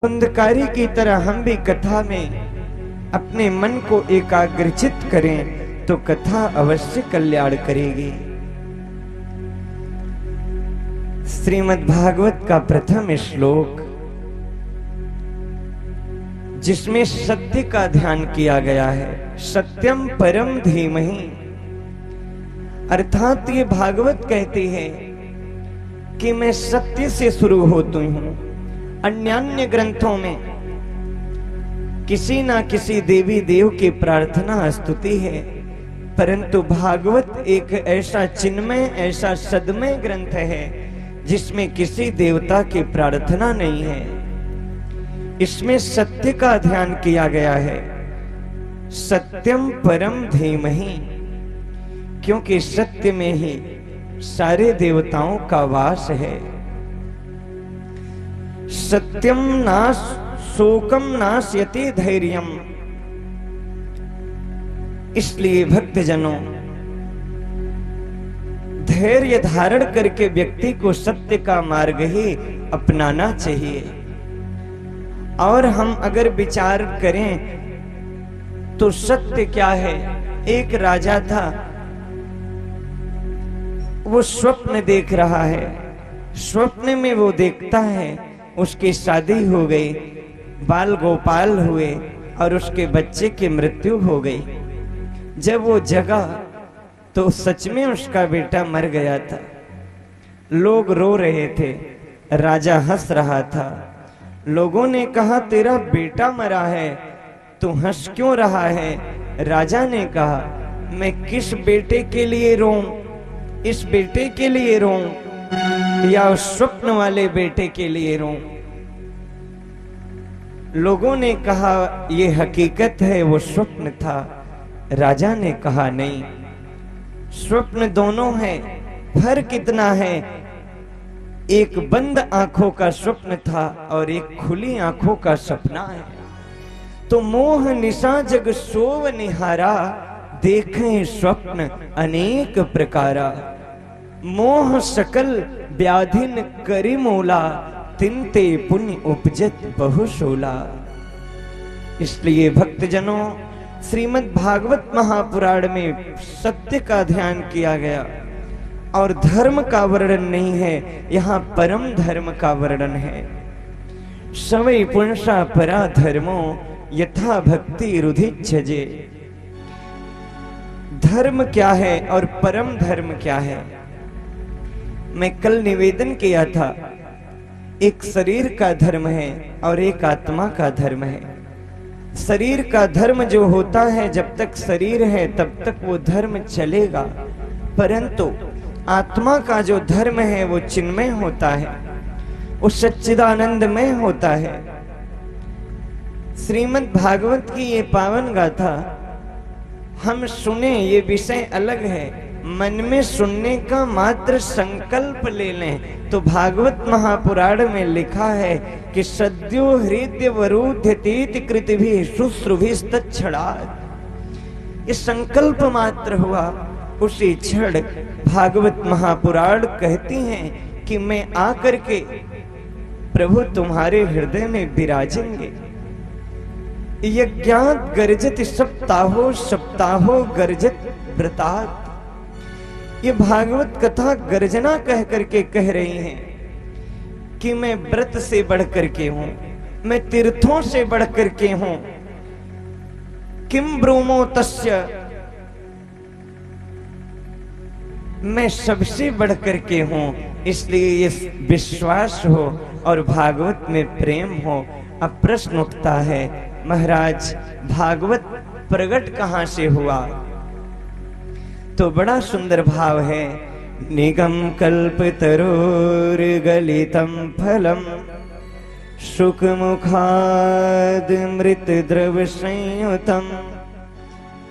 अंधकारी की तरह हम भी कथा में अपने मन को एकाग्रचित करें तो कथा अवश्य कल्याण करेगी। श्रीमद् भागवत का प्रथम श्लोक जिसमें सत्य का ध्यान किया गया है, सत्यम परम धीमहि। अर्थात ये भागवत कहती है कि मैं सत्य से शुरू होती हूं। अन्यान्य ग्रंथों में किसी ना किसी देवी देव की प्रार्थना स्तुति है, परंतु भागवत एक ऐसा चिन्मय, ऐसा सदमय ग्रंथ है जिसमें किसी देवता की प्रार्थना नहीं है। इसमें सत्य का ध्यान किया गया है, सत्यम परम धीमहि, क्योंकि सत्य में ही सारे देवताओं का वास है। सत्यम नाश शोकम नाशयति धैर्यम। इसलिए भक्तजनों, धैर्य धारण करके व्यक्ति को सत्य का मार्ग ही अपनाना चाहिए। और हम अगर विचार करें तो सत्य क्या है। एक राजा था, वो स्वप्न देख रहा है। स्वप्न में वो देखता है उसकी शादी हो गई, बाल गोपाल हुए और उसके बच्चे की मृत्यु हो गई। जब वो जगा तो सच में उसका बेटा मर गया था। लोग रो रहे थे, राजा हंस रहा था। लोगों ने कहा, तेरा बेटा मरा है, तू हंस क्यों रहा है? राजा ने कहा, मैं किस बेटे के लिए रोऊं? इस बेटे के लिए रोऊं या उस स्वप्न वाले बेटे के लिए रोऊं? लोगों ने कहा, यह हकीकत है, वो स्वप्न था। राजा ने कहा, नहीं, स्वप्न दोनों है, फर्क कितना है। एक बंद आंखों का स्वप्न था और एक खुली आंखों का सपना है। तो मोह निशा जग सोव निहारा, देखें स्वप्न अनेक प्रकारा। मोह सकल व्याधिन करी मूला, तिनते पुण्य उपजत बहुशोला। इसलिए भक्तजनों, श्रीमद् भागवत महापुराण में सत्य का ध्यान किया गया और धर्म का वर्णन नहीं है, यहाँ परम धर्म का वर्णन है। सवै पुंसा परा धर्मो यथा भक्ति रुधिच्छजे। धर्म क्या है और परम धर्म क्या है? मैं कल निवेदन किया था, एक शरीर का धर्म है और एक आत्मा का धर्म है। शरीर का धर्म जो होता है, जब तक शरीर है तब तक वो धर्म चलेगा, परंतु आत्मा का जो धर्म है वो चिन्मय होता है, वो सच्चिदानंदमय होता है। श्रीमद् भागवत की ये पावन गाथा हम सुने, ये विषय अलग है। मन में सुनने का मात्र संकल्प ले लें तो भागवत महापुराण में लिखा है कि सद्यो हृदय वरुध्यतीत कृतिभिः शुश्रुभिस्तच्छणात्। ये संकल्प मात्र हुआ, उसी क्षण भागवत महापुराण कहती हैं कि मैं आकर के प्रभु तुम्हारे हृदय में विराजेंगे। यज्ञात गर्जत सप्ताहो सप्ताहो गर्जत व्रतात्। ये भागवत कथा गर्जना कह करके कह रही है कि मैं व्रत से बढ़ करके हूं, मैं तीर्थों से बढ़ करके हूं। किम ब्रूमो तस्य, मैं सबसे बढ़ करके हूं। इसलिए ये विश्वास हो और भागवत में प्रेम हो। अब प्रश्न उठता है, महाराज भागवत प्रकट कहां से हुआ? तो बड़ा सुंदर भाव है, निगम कल्प तरोर गलितम फलम, शुक मुखाद मृत द्रव संयुतम,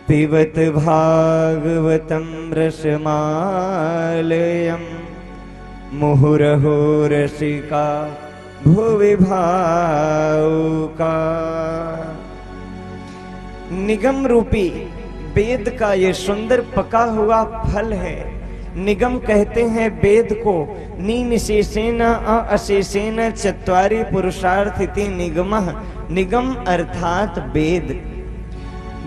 पिबत भागवतम रसमालयम, मुहुरहो रसिका भुवि भावुका। निगम रूपी वेद का ये सुंदर पका हुआ फल है, निगम कहते हैं वेद को। निशेषेण अशेषेण चत्वारि पुरुषार्थिति निगमः। निगम अर्थात वेद।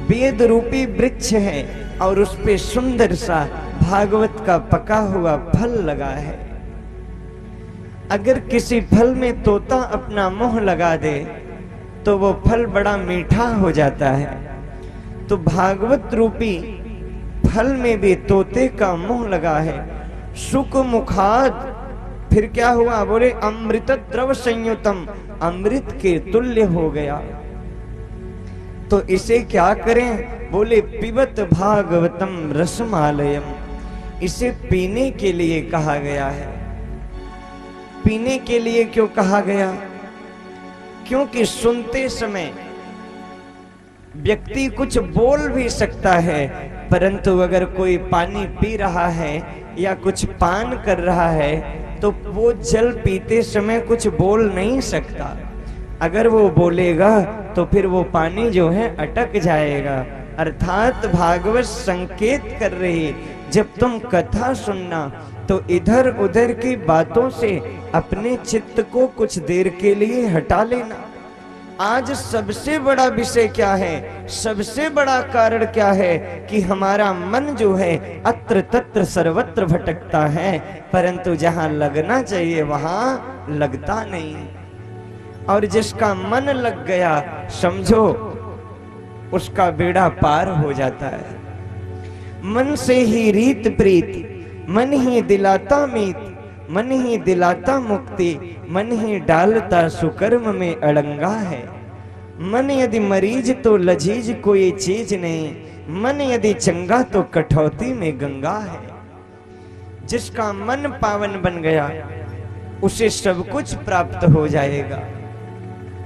वेद रूपी वृक्ष है और उस पे सुंदर सा भागवत का पका हुआ फल लगा है। अगर किसी फल में तोता अपना मुंह लगा दे तो वो फल बड़ा मीठा हो जाता है। तो भागवत रूपी फल में भी तोते का मुंह लगा है। सुख मुखाद, फिर क्या हुआ? बोले अमृत द्रव संयुतम, अमृत के तुल्य हो गया। तो इसे क्या करें? बोले पिबत भागवतम रसमालयम। इसे पीने के लिए कहा गया है। पीने के लिए क्यों कहा गया? क्योंकि सुनते समय व्यक्ति कुछ बोल भी सकता है, परंतु अगर कोई पानी पी रहा है या कुछ पान कर रहा है तो वो जल पीते समय कुछ बोल नहीं सकता। अगर वो बोलेगा तो फिर वो पानी जो है अटक जाएगा। अर्थात भागवत संकेत कर रही, जब तुम कथा सुनना तो इधर उधर की बातों से अपने चित्त को कुछ देर के लिए हटा लेना। आज सबसे बड़ा विषय क्या है? सबसे बड़ा कारण क्या है कि हमारा मन जो है अत्र तत्र सर्वत्र भटकता है, परंतु जहां लगना चाहिए वहां लगता नहीं। और जिसका मन लग गया समझो उसका बेड़ा पार हो जाता है। मन से ही रीत प्रीत, मन ही दिलाता मीत, मन ही दिलाता मुक्ति, मन ही डालता सुकर्म में अड़ंगा है। मन यदि मरीज तो लजीज कोई चीज नहीं, मन यदि चंगा तो कठौती में गंगा है। जिसका मन पावन बन गया उसे सब कुछ प्राप्त हो जाएगा।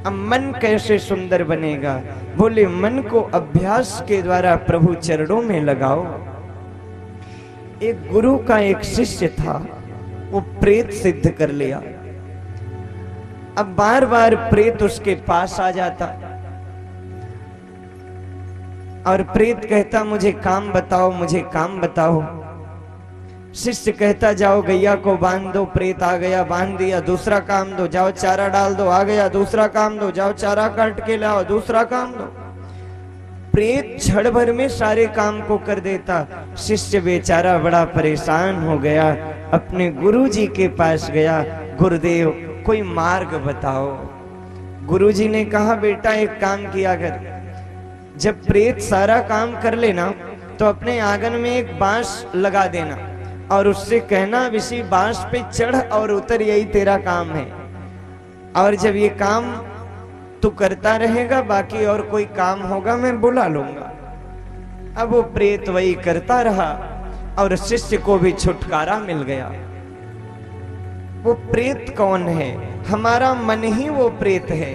अब मन कैसे सुंदर बनेगा? बोले मन को अभ्यास के द्वारा प्रभु चरणों में लगाओ। एक गुरु का एक शिष्य था, वो प्रेत सिद्ध कर लिया। अब बार बार प्रेत उसके पास आ जाता और प्रेत कहता मुझे काम बताओ, मुझे काम बताओ। शिष्य कहता जाओ गैया को बांध दो, प्रेत आ गया, बांध दिया। दूसरा काम दो, जाओ चारा डाल दो, आ गया। दूसरा काम दो, जाओ चारा काट के लाओ, दूसरा काम दो। प्रेत क्षण भर में सारे काम को कर देता। शिष्य बेचारा बड़ा परेशान हो गया, अपने गुरुजी के पास गया। गुरुदेव कोई मार्ग बताओ। गुरुजी ने कहा बेटा एक काम किया कर, जब प्रेत सारा काम कर लेना तो अपने आंगन में एक बांस लगा देना और उससे कहना इसी बांस पे चढ़ और उतर, यही तेरा काम है। और जब ये काम तू करता रहेगा बाकी और कोई काम होगा मैं बुला लूंगा। अब वो प्रेत वही करता रहा और शिष्य को भी छुटकारा मिल गया। वो प्रेत कौन है? हमारा मन ही वो प्रेत है।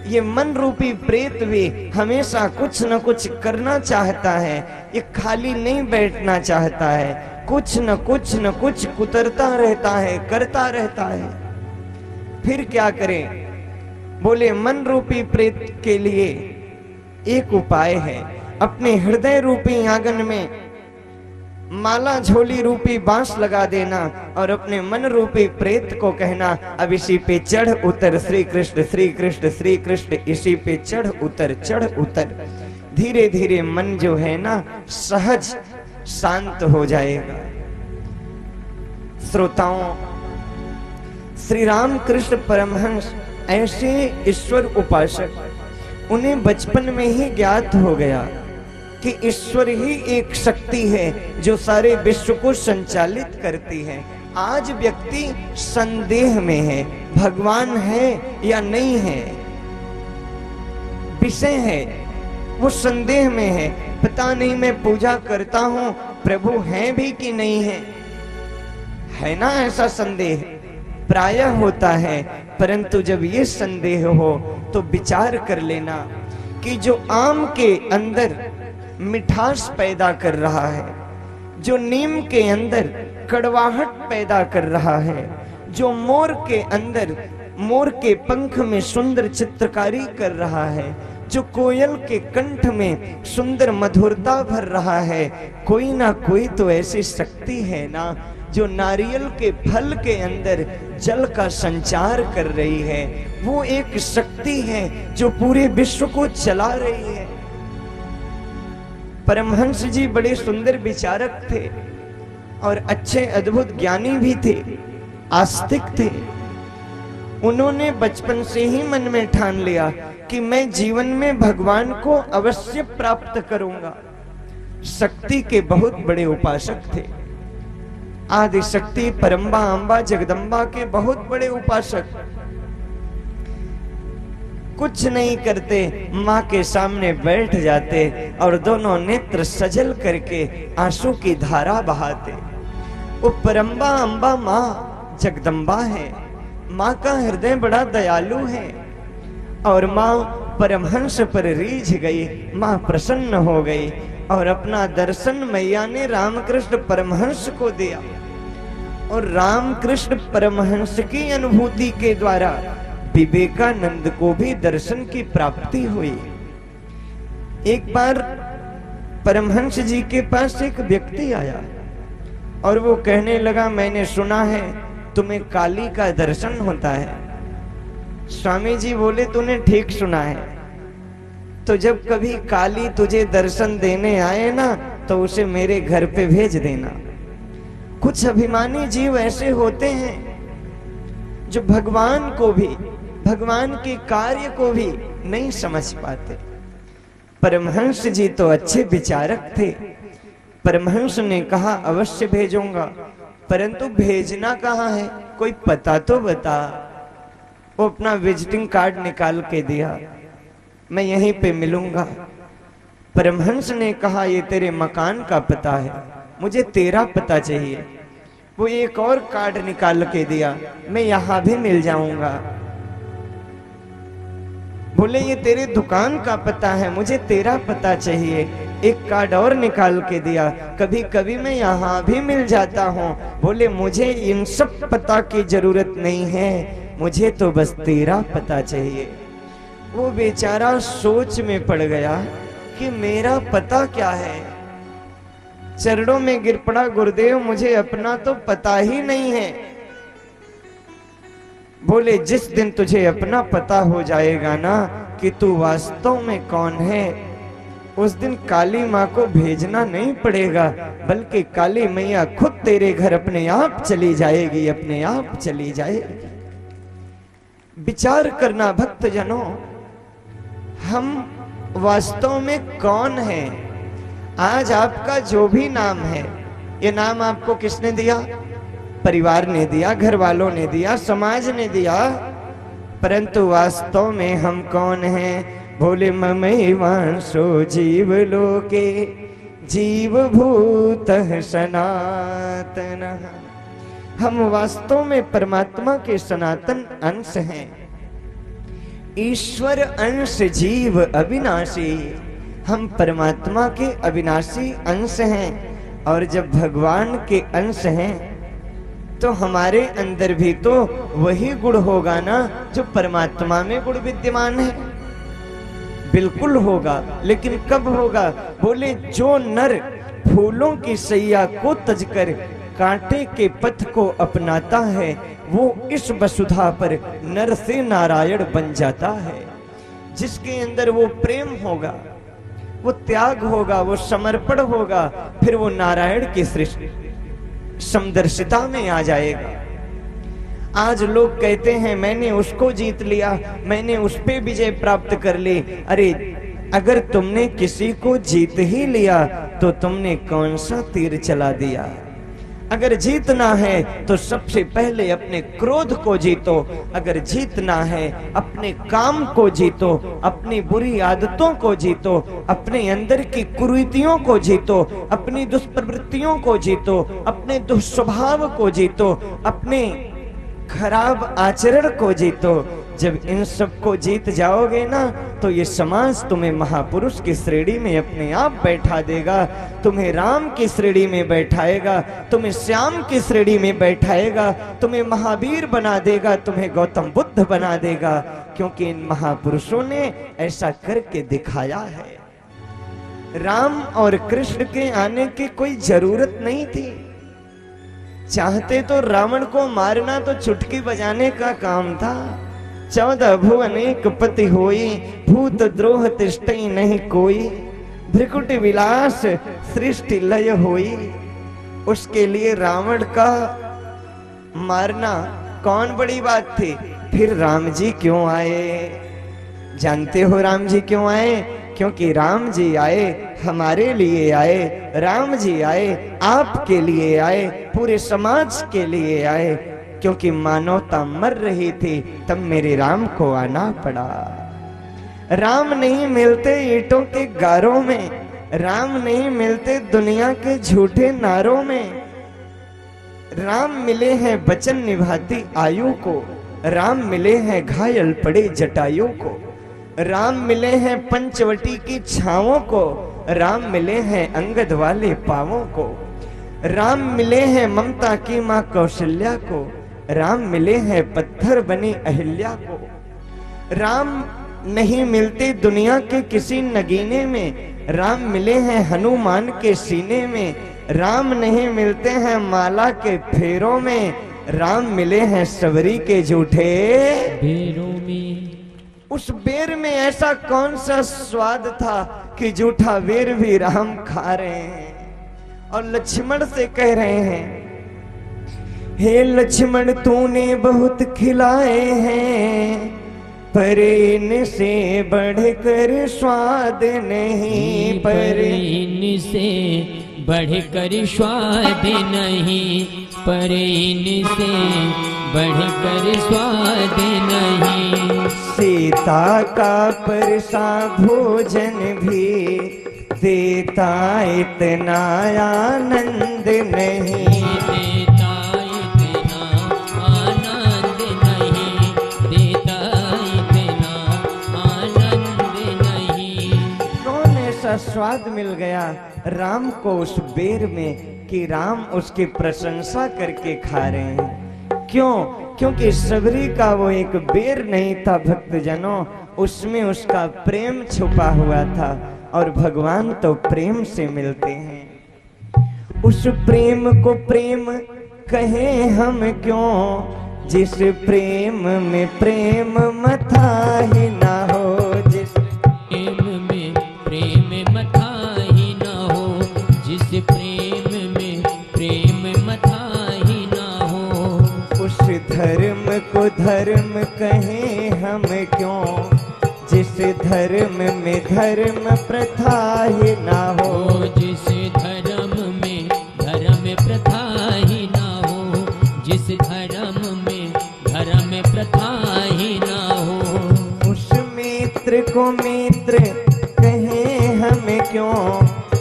ये मन रूपी प्रेत भी हमेशा कुछ न कुछ करना चाहता है, ये खाली नहीं बैठना चाहता है। कुछ न कुछ कुतरता रहता है, करता रहता है। फिर क्या करें? बोले मन रूपी प्रेत के लिए एक उपाय है, अपने हृदय रूपी आंगन में माला झोली रूपी बांस लगा देना और अपने मन रूपी प्रेत को कहना अब इसी पे चढ़ उतर, श्री कृष्ण श्री कृष्ण श्री कृष्ण, इसी पे चढ़ उतर। धीरे धीरे मन जो है ना सहज शांत हो जाएगा। श्रोताओं, श्री राम कृष्ण परमहंस ऐसे ईश्वर उपासक, उन्हें बचपन में ही ज्ञात हो गया कि ईश्वर ही एक शक्ति है जो सारे विश्व को संचालित करती है। आज व्यक्ति संदेह में है, भगवान है या नहीं है, विषय है, वो संदेह में है। पता नहीं मैं पूजा करता हूं प्रभु हैं भी कि नहीं है ना? ऐसा संदेह प्रायः होता है। परंतु जब ये संदेह हो तो विचार कर लेना कि जो आम के अंदर मिठास पैदा कर रहा है, जो नीम के अंदर कड़वाहट पैदा कर रहा है, जो मोर के अंदर मोर के पंख में सुंदर चित्रकारी कर रहा है, जो कोयल के कंठ में सुंदर मधुरता भर रहा है, कोई ना कोई तो ऐसी शक्ति है ना जो नारियल के फल के अंदर जल का संचार कर रही है। वो एक शक्ति है जो पूरे विश्व को चला रही है। परमहंस जी बड़े सुंदर विचारक थे और अच्छे अद्भुत ज्ञानी भी थे, आस्तिक थे। उन्होंने बचपन से ही मन में ठान लिया कि मैं जीवन में भगवान को अवश्य प्राप्त करूंगा। शक्ति के बहुत बड़े उपासक थे, आदि शक्ति, परम्बा, अंबा, जगदम्बा के बहुत बड़े उपासक। कुछ नहीं करते, माँ के सामने बैठ जाते और दोनों नेत्र सजल करके आंसू की धारा बहाते। वो परम्बा, अंबा माँ जगदम्बा है। माँ का हृदय बड़ा दयालु है और माँ परमहंस पर रीझ गई। माँ प्रसन्न हो गई और अपना दर्शन मैया ने रामकृष्ण परमहंस को दिया और रामकृष्ण परमहंस की अनुभूति के द्वारा विवेकानंद को भी दर्शन की प्राप्ति हुई। एक बार परमहंस जी के पास एक व्यक्ति आया और वो कहने लगा, मैंने सुना है तुम्हें काली का दर्शन होता है। स्वामी जी बोले, तूने ठीक सुना है। तो जब कभी काली तुझे दर्शन देने आए ना तो उसे मेरे घर पे भेज देना। कुछ अभिमानी जीव ऐसे होते हैं जो भगवान को भी, भगवान के कार्य को भी नहीं समझ पाते। परमहंस जी तो अच्छे विचारक थे। परमहंस ने कहा, अवश्य भेजूंगा, परंतु भेजना कहाँ है, कोई पता तो बता। वो अपना विजिटिंग कार्ड निकाल के दिया, मैं यहीं पे मिलूंगा। परमहंस ने कहा, ये तेरे मकान का पता है, मुझे तेरा पता चाहिए। वो एक और कार्ड निकाल के दिया, मैं यहां भी मिल जाऊंगा। बोले, ये तेरे दुकान का पता है, मुझे तेरा पता चाहिए। एक कार्ड और निकाल के दिया, कभी कभी मैं यहाँ भी मिल जाता हूँ। बोले, मुझे इन सब पता की जरूरत नहीं है, मुझे तो बस तेरा पता चाहिए। वो बेचारा सोच में पड़ गया कि मेरा पता क्या है। चरणों में गिर पड़ा, गुरुदेव मुझे अपना तो पता ही नहीं है। बोले, जिस दिन तुझे अपना पता हो जाएगा ना कि तू वास्तव में कौन है, उस दिन काली माँ को भेजना नहीं पड़ेगा, बल्कि काली मैया खुद तेरे घर अपने आप चली जाएगी, अपने आप चली जाएगी। विचार करना भक्तजनों, हम वास्तव में कौन हैं? आज आपका जो भी नाम है, ये नाम आपको किसने दिया? परिवार ने दिया, घर वालों ने दिया, समाज ने दिया, परंतु वास्तव में हम कौन हैं? बोले, ममैवांसो जीव लोके जीव भूतः सनातनः। हम वास्तव में परमात्मा के सनातन अंश हैं। ईश्वर अंश जीव अविनाशी, हम परमात्मा के अविनाशी अंश हैं। और जब भगवान के अंश हैं तो हमारे अंदर भी तो वही गुण होगा ना जो परमात्मा में गुण विद्यमान है। बिल्कुल होगा, लेकिन कब होगा? बोले, जो नर फूलों की सैया को तजकर कांटे के पथ को अपनाता है, वो इस वसुधा पर नर से नारायण बन जाता है। जिसके अंदर वो प्रेम होगा, वो त्याग होगा, वो समर्पण होगा, फिर वो नारायण की सृष्टि समदर्शिता में आ जाएगा। आज लोग कहते हैं, मैंने उसको जीत लिया, मैंने उस पे विजय प्राप्त कर ली। अरे, अगर तुमने किसी को जीत ही लिया तो तुमने कौन सा तीर चला दिया? अगर जीतना है तो सबसे पहले अपने क्रोध को जीतो। अगर जीतना है, अपने काम को जीतो, अपनी बुरी आदतों को जीतो, अपने अंदर की कुरीतियों को जीतो, अपनी दुष्प्रवृत्तियों को जीतो, अपने दुष्स्वभाव को जीतो, अपने खराब आचरण को जीतो। जब इन सबको जीत जाओगे ना तो ये समाज तुम्हें महापुरुष की श्रेणी में अपने आप बैठा देगा, तुम्हें राम की श्रेणी में बैठाएगा, तुम्हें श्याम की श्रेणी में बैठाएगा, तुम्हें महावीर बना देगा, तुम्हें गौतम बुद्ध बना देगा, क्योंकि इन महापुरुषों ने ऐसा करके दिखाया है। राम और कृष्ण के आने की कोई जरूरत नहीं थी। चाहते तो रावण को मारना तो चुटकी बजाने का काम था। 14 भुवन एक पति होई, भूत द्रोह तिष्ठई नहीं कोई, भ्रिकुट विलास सृष्टि लय होई। उसके लिए रावण का मारना कौन बड़ी बात थी। फिर राम जी क्यों आए? जानते हो राम जी क्यों आए? क्योंकि राम जी आए, हमारे लिए आए, राम जी आए, आपके लिए आए, पूरे समाज के लिए आए, क्योंकि मानवता मर रही थी, तब मेरे राम को आना पड़ा। राम नहीं मिलते ईंटों के गारों में, राम नहीं मिलते दुनिया के झूठे नारों में। राम मिले हैं वचन निभाती आयु को, राम मिले हैं घायल पड़े जटायु को, राम मिले हैं पंचवटी की छावों को, राम मिले हैं अंगद वाले पावों को, राम मिले हैं ममता की माँ कौशल्या को, राम मिले हैं पत्थर बनी अहिल्या को। राम नहीं मिलते दुनिया के किसी नगीने में, राम मिले हैं हनुमान के सीने में, राम नहीं मिलते हैं माला के फेरों में, राम मिले हैं सबरी के जूठे बेरों में। उस बेर में ऐसा कौन सा स्वाद था कि जूठा बेर भी राम खा रहे हैं। और लक्ष्मण से कह रहे हैं, हे लक्ष्मण तूने बहुत खिलाए हैं, पर इनसे बढ़कर स्वाद नहीं, पर इनसे बढ़कर स्वाद नहीं, पर इनसे बढ़कर स्वाद नहीं। सीता का परसा भोजन भी देता इतना आनंद नहीं, देता इतना आनंद नहीं, देता इतना आनंद नहीं। कौन ऐसा स्वाद मिल गया राम को उस बेर में कि राम उसकी प्रशंसा करके खा रहे हैं। क्यों? क्योंकि सबरी का वो एक बेर नहीं था भक्तजनों, उसमें उसका प्रेम छुपा हुआ था, और भगवान तो प्रेम से मिलते हैं। उस प्रेम को प्रेम कहें हम क्यों, जिस प्रेम में प्रेम मथा ही ना हो, जिस प्रेम में प्रेम मथा ही ना हो, जिस प्रेम में प्रेम मथा ही ना हो। उस धर्म को धर्म कहें हम क्यों, जिस धर्म में धर्म प्रथा ही ना हो, जिस धर्म में धर्म प्रथा ही ना हो, जिस धर्म में धर्म प्रथा ही ना हो। उस मित्र को मित्र कहें हम क्यों,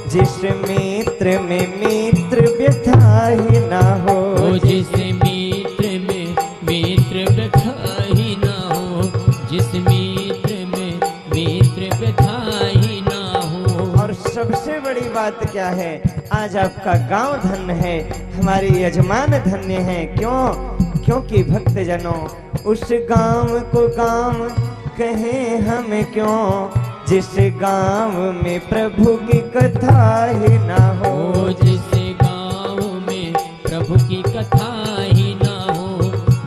जिस मित्र में मित्र व्यथा ही ना हो, जिस मित्र में मित्र व्यथा ही ना हो, जिस मित्र में मित्र व्यथा ही ना हो। और सबसे बड़ी बात क्या है, आज आपका गांव धन्य है, हमारे यजमान धन्य है। क्यों? क्योंकि भक्तजनों उस गांव को गांव कहें हम क्यों, जिस गांव में प्रभु की कथा ही ना हो, जिस गांव में प्रभु की कथा ही ना हो,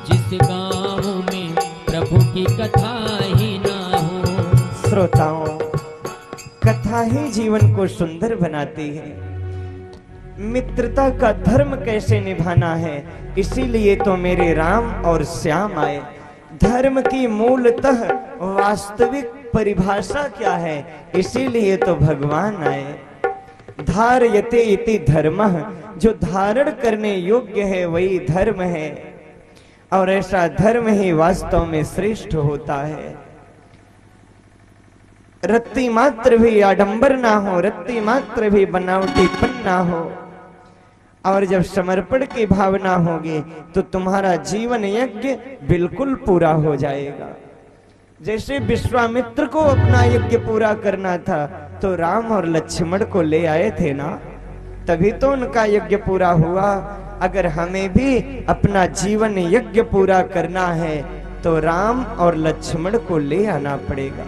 जिस गांव में प्रभु की कथा ही ना हो। श्रोताओं, कथा ही जीवन को सुंदर बनाती है। मित्रता का धर्म कैसे निभाना है, इसीलिए तो मेरे राम और श्याम आए। धर्म की मूलतः वास्तविक परिभाषा क्या है, इसीलिए तो भगवान आए। धारयते इति धर्मः, जो धारण करने योग्य है वही धर्म है, और ऐसा धर्म ही वास्तव में श्रेष्ठ होता है। रत्ती मात्र भी आडंबर ना हो, रत्ती मात्र भी बनावटीपन ना हो, और जब समर्पण की भावना होगी तो तुम्हारा जीवन यज्ञ बिल्कुल पूरा हो जाएगा। जैसे विश्वामित्र को अपना यज्ञ पूरा करना था तो राम और लक्ष्मण को ले आए थे ना, तभी तो उनका यज्ञ पूरा हुआ। अगर हमें भी अपना जीवन यज्ञ पूरा करना है तो राम और लक्ष्मण को ले आना पड़ेगा।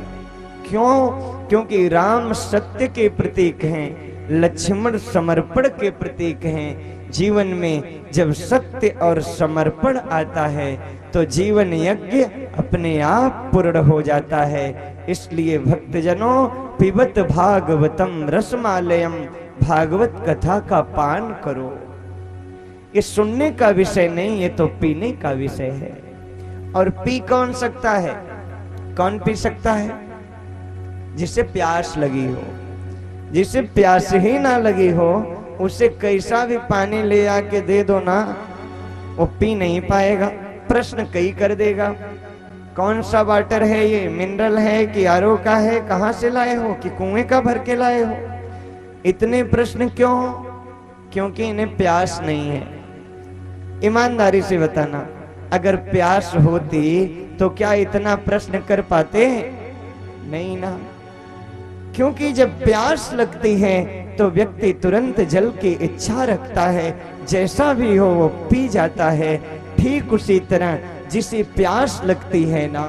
क्यों? क्योंकि राम सत्य के प्रतीक हैं, लक्ष्मण समर्पण के प्रतीक हैं। जीवन में जब सत्य और समर्पण आता है तो जीवन यज्ञ अपने आप पूर्ण हो जाता है। इसलिए भक्तजनों, पिबत भागवतम रसमालयम, भागवत कथा का पान करो। ये सुनने का विषय नहीं, ये तो पीने का विषय है। और पी कौन सकता है? कौन पी सकता है? जिसे प्यास लगी हो। जिसे प्यास ही ना लगी हो उसे कैसा भी पानी ले आके दे दो ना, वो पी नहीं पाएगा, प्रश्न कई कर देगा। कौन सा वाटर है ये? मिनरल है कि आरओ का है? कहां से लाए हो? कि कुएं का भर के लाए हो? इतने प्रश्न क्यों? क्योंकि इन्हें प्यास नहीं है। ईमानदारी से बताना, अगर प्यास होती तो क्या इतना प्रश्न कर पाते? नहीं ना। क्योंकि जब प्यास लगती है तो व्यक्ति तुरंत जल की इच्छा रखता है, जैसा भी हो वो पी जाता है। ठीक उसी तरह जिसे प्यास लगती है ना,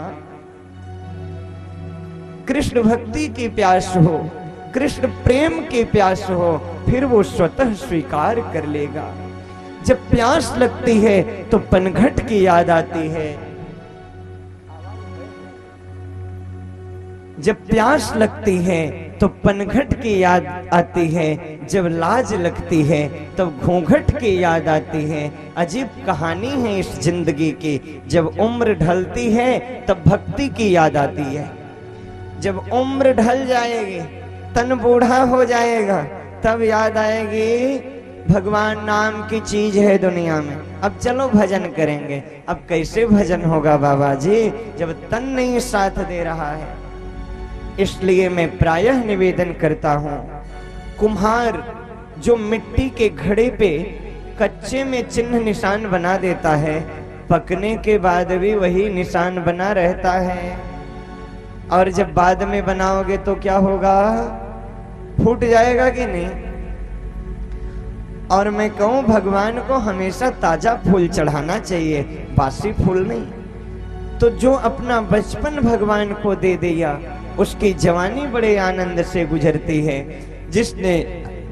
कृष्ण भक्ति की प्यास हो, कृष्ण प्रेम की प्यास हो, फिर वो स्वतः स्वीकार कर लेगा। जब प्यास लगती है तो पनघट की याद आती है। जब प्यास लगती है तो पनघट की याद आती है। जब लाज लगती है तब घूंघट की याद आती है। अजीब कहानी है इस जिंदगी की। जब उम्र ढलती है तब भक्ति की याद आती है। जब उम्र ढल जाएगी, तन बूढ़ा हो जाएगा, तब याद आएगी भगवान नाम की चीज है दुनिया में। अब चलो भजन करेंगे। अब कैसे भजन होगा बाबा जी जब तन नहीं साथ दे रहा है? इसलिए मैं प्रायः निवेदन करता हूं, कुम्हार जो मिट्टी के घड़े पे कच्चे में चिन्ह निशान बना देता है, पकने के बाद भी वही निशान बना रहता है। और जब बाद में बनाओगे तो क्या होगा? फूट जाएगा कि नहीं? और मैं कहूं भगवान को हमेशा ताजा फूल चढ़ाना चाहिए, बासी फूल नहीं। तो जो अपना बचपन भगवान को दे दिया उसकी जवानी बड़े आनंद से गुजरती है। जिसने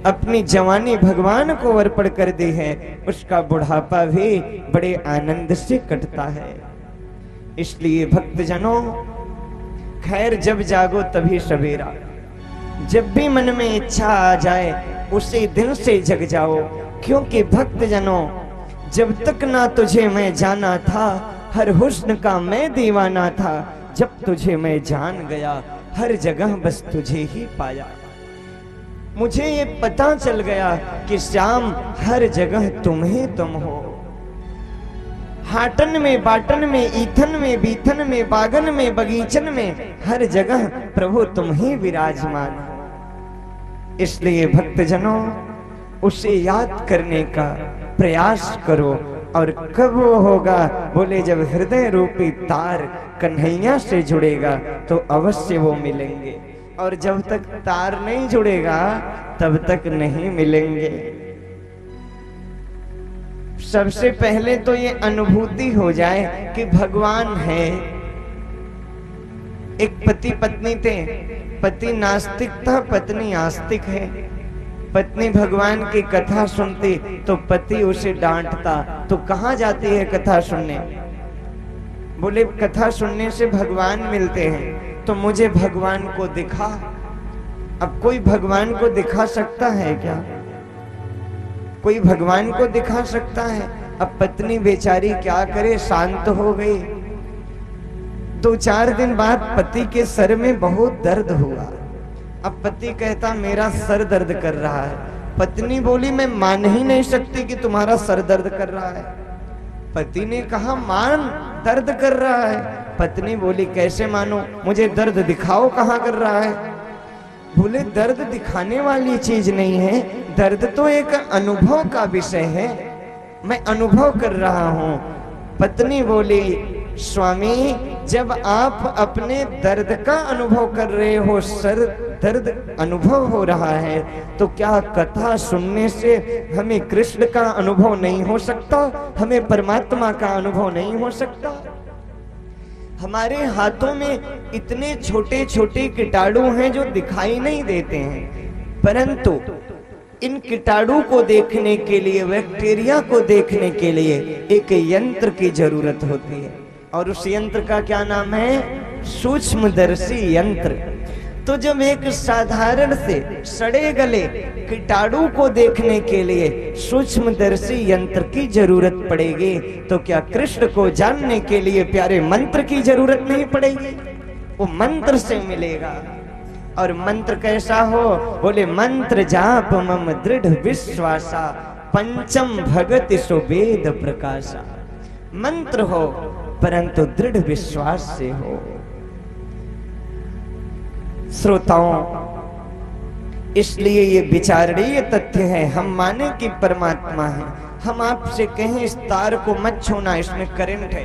अपनी जवानी भगवान को अर्पण कर दी है उसका बुढ़ापा भी बड़े आनंद से कटता है। इसलिए भक्तजनों, खैर जब जागो तभी सवेरा। जब भी मन में इच्छा आ जाए उसी दिन से जग जाओ। क्योंकि भक्तजनों, जब तक ना तुझे मैं जाना था, हर हुस्न का मैं दीवाना था। जब तुझे मैं जान गया, हर जगह बस तुझे ही पाया। मुझे ये पता चल गया कि श्याम हर जगह तुम ही तुम हो। हाटन में, बाटन में, ईथन में, बीथन में, बागन में, बगीचन में, हर जगह प्रभु तुम ही विराजमान हो। इसलिए भक्तजनों, उसे याद करने का प्रयास करो। और कब वो होगा? बोले जब हृदय रूपी तार कन्हैया से जुड़ेगा तो अवश्य वो मिलेंगे। और जब तक तार नहीं जुड़ेगा तब तक नहीं मिलेंगे। सबसे पहले तो ये अनुभूति हो जाए कि भगवान है। एक पति पत्नी थे, पति नास्तिक था, पत्नी आस्तिक है। पत्नी भगवान की कथा सुनती तो पति उसे डांटता। तो कहाँ जाती है कथा सुनने? बोले कथा सुनने से भगवान मिलते हैं, तो मुझे भगवान को दिखा। अब कोई भगवान को दिखा सकता है क्या? कोई भगवान को दिखा सकता है? अब पत्नी बेचारी क्या करे, शांत हो गई। 2-4 दिन बाद पति के सर में बहुत दर्द हुआ। अब पति कहता मेरा सर दर्द कर रहा है। पत्नी बोली मैं मान ही नहीं सकती कि तुम्हारा सर दर्द कर रहा है। पति ने कहा मान, दर्द कर रहा है। पत्नी बोली कैसे मानो, मुझे दर्द दिखाओ कहाँ कर रहा है। बोले दर्द दिखाने वाली चीज नहीं है, दर्द तो एक अनुभव का विषय है, मैं अनुभव कर रहा हूं। पत्नी बोली स्वामी जब आप अपने दर्द का अनुभव कर रहे हो, सर दर्द अनुभव हो रहा है, तो क्या कथा सुनने से हमें कृष्ण का अनुभव नहीं हो सकता? हमें परमात्मा का अनुभव नहीं हो सकता? हमारे हाथों में इतने छोटे छोटे कीटाणु हैं जो दिखाई नहीं देते हैं, परंतु इन कीटाणु को देखने के लिए, बैक्टीरिया को देखने के लिए एक यंत्र की जरूरत होती है, और उस यंत्र का क्या नाम है? सूक्ष्मदर्शी यंत्र। तो जब एक साधारण से सड़े गले कीटाणु को देखने के लिए सूक्ष्मदर्शी यंत्र की जरूरत पड़ेगी, तो क्या कृष्ण को जानने के लिए प्यारे मंत्र की जरूरत नहीं पड़ेगी? वो मंत्र से मिलेगा। और मंत्र कैसा हो? बोले मंत्र जाप मम दृढ़ विश्वासा, पंचम भगति सुवेद प्रकाशा। मंत्र हो परंतु दृढ़ विश्वास से हो। श्रोताओं, इसलिए ये विचारणीय तथ्य है। हम माने कि परमात्मा है, हम आपसे कहें इस तार को मत छूना, इसमें करंट है,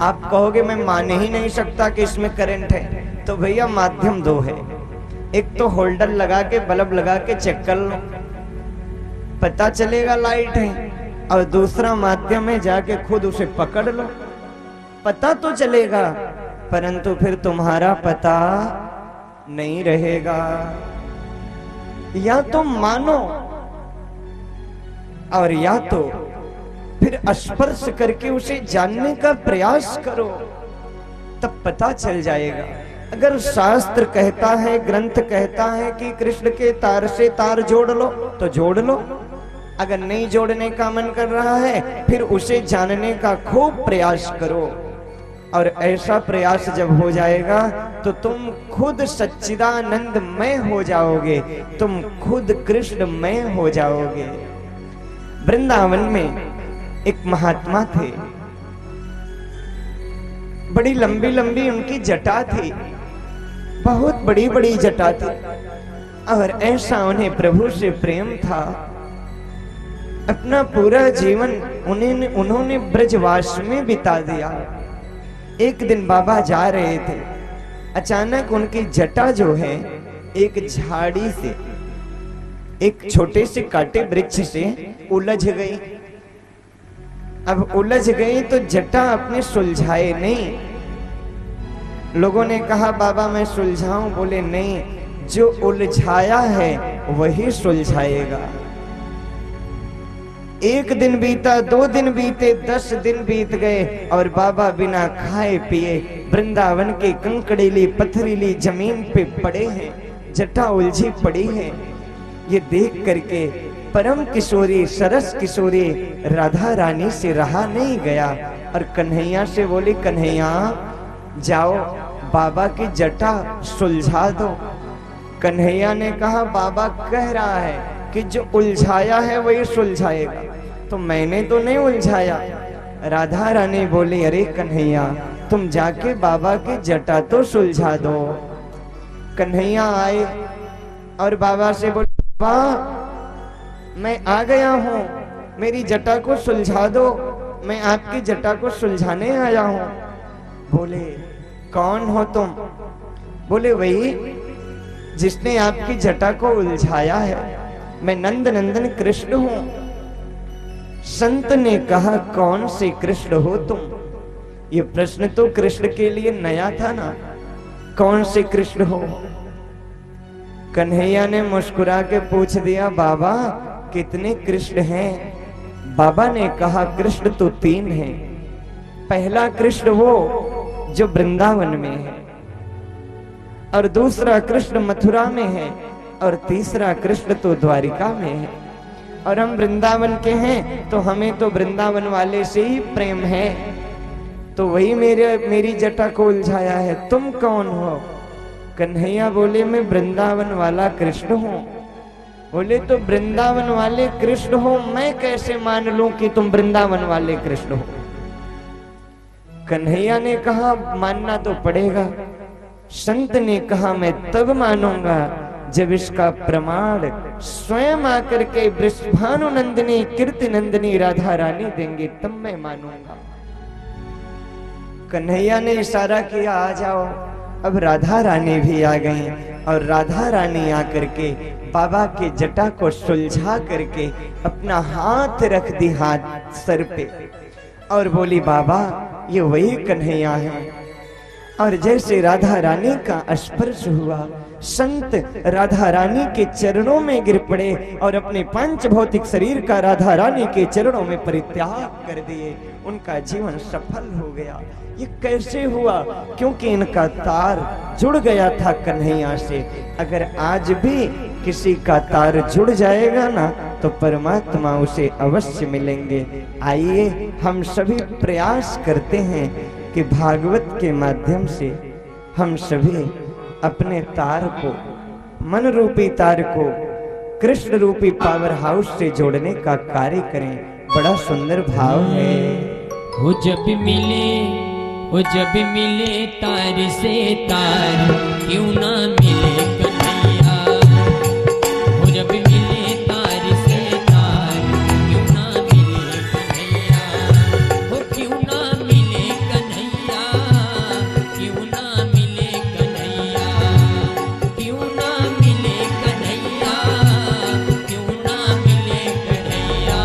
आप कहोगे मैं मान ही नहीं सकता कि इसमें करंट है, तो भैया माध्यम दो है। एक तो होल्डर लगा के, बल्ब लगा के चेक कर लो, पता चलेगा लाइट है, और दूसरा माध्यम है जाके खुद उसे पकड़ लो, पता तो चलेगा परंतु फिर तुम्हारा पता नहीं रहेगा। या तो मानो और या तो फिर स्पर्श करके उसे जानने का प्रयास करो, तब पता चल जाएगा। अगर शास्त्र कहता है, ग्रंथ कहता है कि कृष्ण के तार से तार जोड़ लो तो जोड़ लो, अगर नहीं जोड़ने का मन कर रहा है फिर उसे जानने का खूब प्रयास करो। और ऐसा प्रयास जब हो जाएगा तो तुम खुद सच्चिदानंदमय हो जाओगे, तुम खुद कृष्णमय हो जाओगे। वृंदावन में एक महात्मा थे, बड़ी लंबी लंबी उनकी जटा थी, बहुत बड़ी बड़ी जटा थी, और ऐसा उन्हें प्रभु से प्रेम था। अपना पूरा जीवन उन्होंने ब्रजवास में बिता दिया। एक दिन बाबा जा रहे थे, अचानक उनकी जटा जो है एक झाड़ी से, एक छोटे से कांटे वृक्ष से उलझ गई। अब उलझ गई तो जटा अपने सुलझाए नहीं। लोगों ने कहा बाबा मैं सुलझाऊं, बोले नहीं, जो उलझाया है वही सुलझाएगा। एक दिन बीता, 2 दिन बीते, 10 दिन बीत गए और बाबा बिना खाए पिए वृंदावन के कंकड़ीली पथरीली जमीन पे पड़े हैं, जटा उलझी पड़ी है। ये देख करके परम किशोरी, सरस किशोरी राधा रानी से रहा नहीं गया और कन्हैया से बोली, कन्हैया जाओ बाबा की जटा सुलझा दो। कन्हैया ने कहा बाबा कह रहा है कि जो उलझाया है वही सुलझाएगा, तो मैंने तो नहीं उलझाया। राधा रानी बोली, अरे कन्हैया तुम जाके बाबा की जटा तो सुलझा दो। कन्हैया आए और बाबा से बोले, बाबा मैं आ गया हूँ, मेरी जटा को सुलझा दो, मैं आपकी जटा को सुलझाने आया हूँ। बोले कौन हो तुम? बोले वही जिसने आपकी जटा को उलझाया है, मैं नंद नंदन कृष्ण हूं। संत ने कहा कौन से कृष्ण हो तुम? ये प्रश्न तो कृष्ण के लिए नया था ना, कौन से कृष्ण हो? कन्हैया ने मुस्कुरा के पूछ दिया, बाबा कितने कृष्ण हैं? बाबा ने कहा कृष्ण तो 3 हैं। पहला कृष्ण वो जो वृंदावन में है, और दूसरा कृष्ण मथुरा में है, और तीसरा कृष्ण तो द्वारिका में है। और हम वृंदावन के हैं तो हमें तो वृंदावन वाले से ही प्रेम है, तो वही मेरी जटा को उलझाया है। तुम कौन हो? कन्हैया बोले मैं वृंदावन वाला कृष्ण हूँ। बोले तो वृंदावन वाले कृष्ण हो, मैं कैसे मान लूं कि तुम वृंदावन वाले कृष्ण हो? कन्हैया ने कहा मानना तो पड़ेगा। संत ने कहा मैं तब मानूंगा जब इसका प्रमाण स्वयं आकर के वृषभानु नंदिनी कीर्ति नंदिनी राधा रानी देंगे, तब मैं मानूंगा। कन्हैया ने इशारा किया, आ जाओ। अब राधा रानी भी आ गई और राधा रानी आकर के बाबा के जटा को सुलझा करके अपना हाथ रख दी हाथ सर पे और बोली, बाबा ये वही कन्हैया है। और जैसे राधा रानी का स्पर्श हुआ, संत राधा रानी के चरणों में गिर पड़े और अपने पंच भौतिक शरीर का राधा रानी के चरणों में परित्याग कर दिए। उनका जीवन सफल हो गया। ये कैसे हुआ? क्योंकि इनका तार जुड़ गया था कन्हैया से। अगर आज भी किसी का तार जुड़ जाएगा ना, तो परमात्मा उसे अवश्य मिलेंगे। आइए हम सभी प्रयास करते हैं कि भागवत के माध्यम से हम सभी अपने तार को, मन रूपी तार को कृष्ण रूपी पावर हाउस से जोड़ने का कार्य करें। बड़ा सुंदर भाव है। वो जब मिले तार से तार, क्यों ना मिले कन्हैया। वो जब मिले तार से तार, क्यों ना मिले कन्हैया। वो क्यों ना मिले कन्हैया, क्यों ना मिले कन्हैया, क्यों ना मिले कन्हैया, क्यों ना मिले कन्हैया।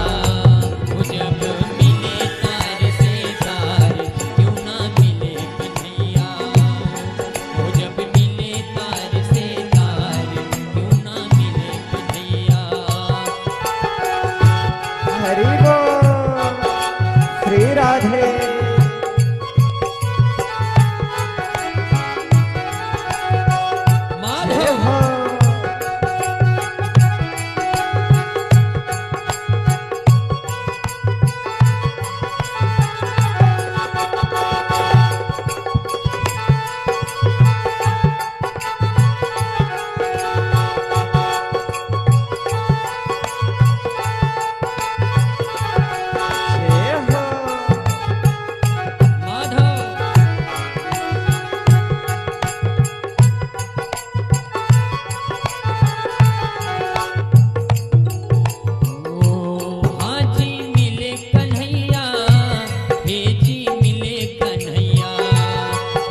वो जब मिले तार से तार, क्यों ना मिले कन्हैया। वो जब मिले तार से तार, क्यों ना मिले कन्हैया। हरि बोल, श्री राधे। माधव जय हो। माधव हाजी मिले कन्हैया, हे जी मिले कन्हैया,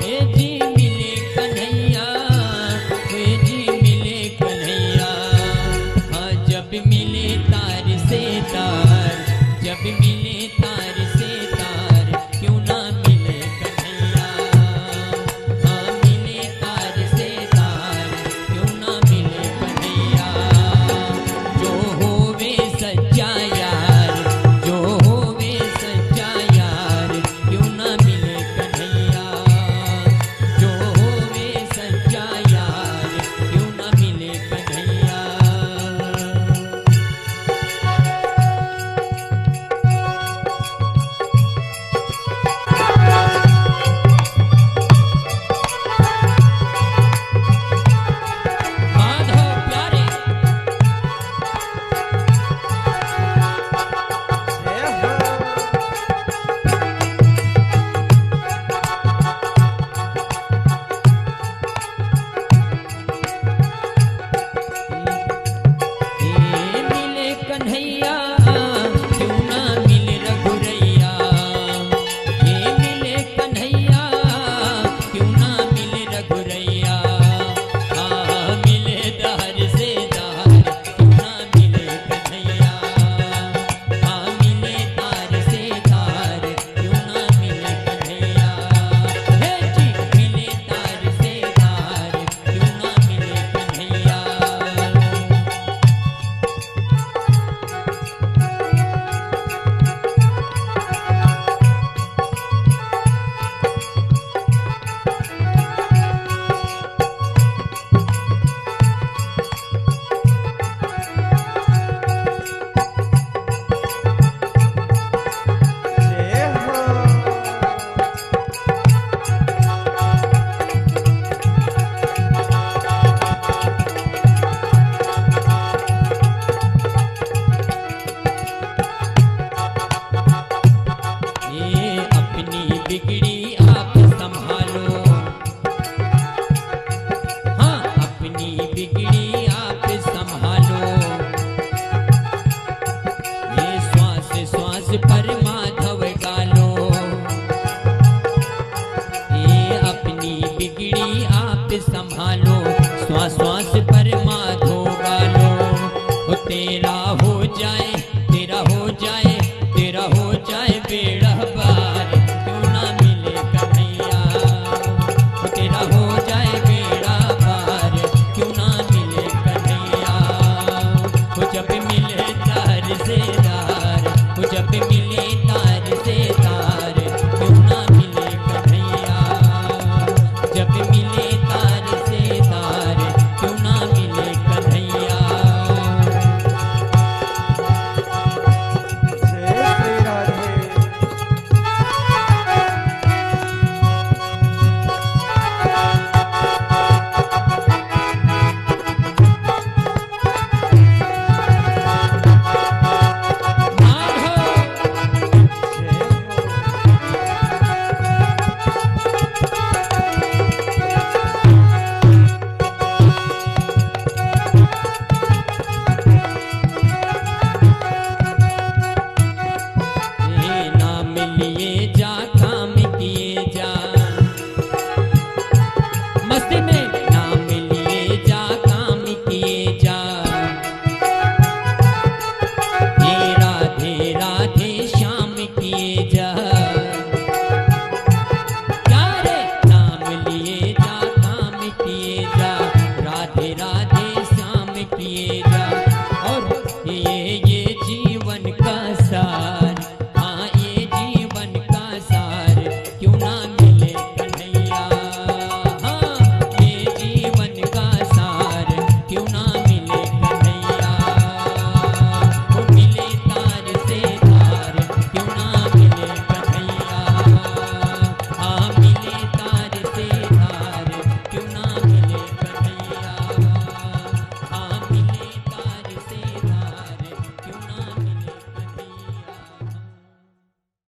हे जी मिले कन्हैया, हे जी मिले कन्हैया। हाँ जब मिले तार से तार, जब मिले तार से तार, क्यों ना मिले कन्हैया। हाँ मिले तार से तार, क्यों ना मिले कन्हैया। जो होवे सच्चा यार, जो होवे सच्चा यार, क्यों ना मिले कन्हैया। जो होवे सच्चा यार, क्यों ना मिले कन्हैया। माधव प्यारे जय हो। हे मिले कन्हैया, क्यों ना मिले रघुरैया। हे मिले कन्हैया, क्यों ना मिले रघुरैया। हाँ मिले दार से दार, क्यों ना मिले कन्हैया। हाँ मिले तार से तार, क्यों ना मिले कन्हैया। हे जी मिले तार से तार, क्यों ना मिले कन्हैया। जय हो। ये अपनी बिगड़ी आप संभालो। हाँ अपनी बिगड़ी आप संभालो। ये श्वास श्वास पर माधव गालो। श्वास श्वास पर